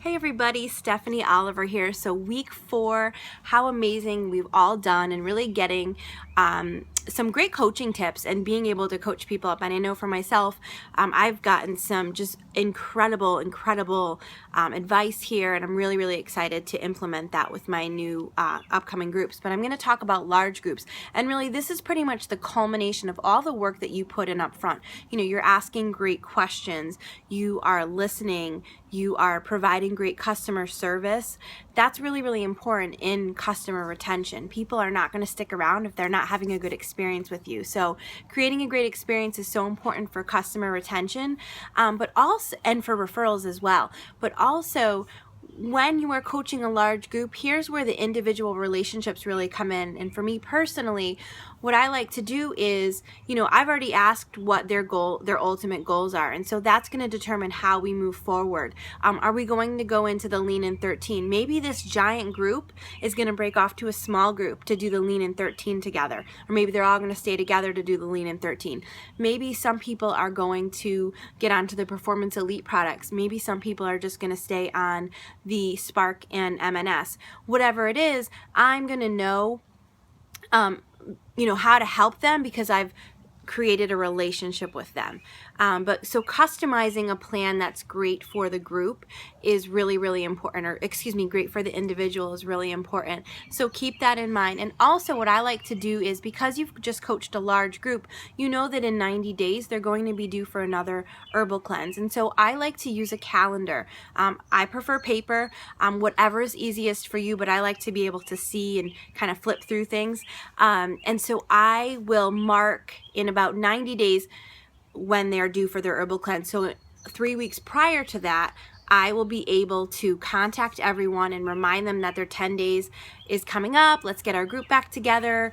Hey everybody, Stephanie Oliver here. So week 4, how amazing we've all done and really getting some great coaching tips and being able to coach people up. And I know for myself, I've gotten some just incredible advice here, and I'm really excited to implement that with my new upcoming groups. But I'm going to talk about large groups, and really this is pretty much the culmination of all the work that you put in up front. You know, you're asking great questions, you are listening, you are providing great customer service. That's really important in customer retention. People are not going to stick around if they're not having a good experience with you. So creating a great experience is so important for customer retention, but also, and for referrals as well. But also, when you are coaching a large group, here's where the individual relationships really come in. And for me personally, what I like to do is, you know, I've already asked what their ultimate goals are. And so that's going to determine how we move forward. Are we going to go into the Lean in 13? Maybe this giant group is going to break off to a small group to do the Lean in 13 together. Or maybe they're all going to stay together to do the Lean in 13. Maybe some people are going to get onto the Performance Elite products. Maybe some people are just going to stay on the Spark and MNS. Whatever it is, I'm going to know how to help them because I've created a relationship with them. But so customizing a plan that's great for the group is really important, or excuse me, great for the individual is really important. So keep that in mind. And also what I like to do is, because you've just coached a large group, you know that in 90 days they're going to be due for another herbal cleanse. And so I like to use a calendar. I prefer paper, whatever is easiest for you, but I like to be able to see and kind of flip through things. And so I will mark in about 90 days when they're due for their herbal cleanse. So 3 weeks prior to that, I will be able to contact everyone and remind them that their 10 days is coming up. Let's get our group back together.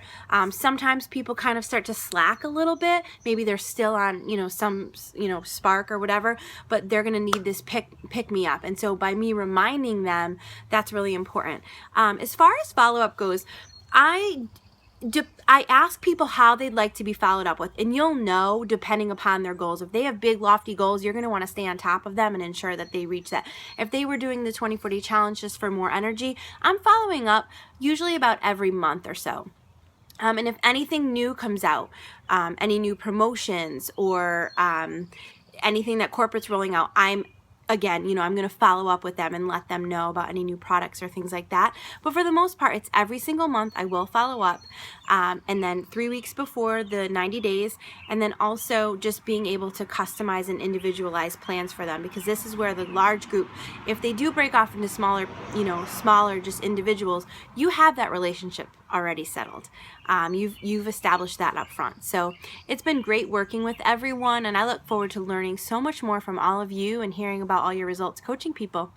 Sometimes people kind of start to slack a little bit. Maybe they're still on, some, Spark or whatever, but they're going to need this pick me up. And so by me reminding them, that's really important. As far as follow-up goes, I ask people how they'd like to be followed up with, and you'll know depending upon their goals. If they have big lofty goals, you're going to want to stay on top of them and ensure that they reach that. If they were doing the 2040 challenge just for more energy, I'm following up usually about every month or so. And if anything new comes out, any new promotions or anything that corporate's rolling out, I'm going to follow up with them and let them know about any new products or things like that. But for the most part, it's every single month I will follow up. And then 3 weeks before the 90 days. And then also just being able to customize and individualize plans for them, because this is where the large group, if they do break off into smaller just individuals, you have that relationship already settled. You've established that up front. So it's been great working with everyone, and I look forward to learning so much more from all of you and hearing about all your results coaching people.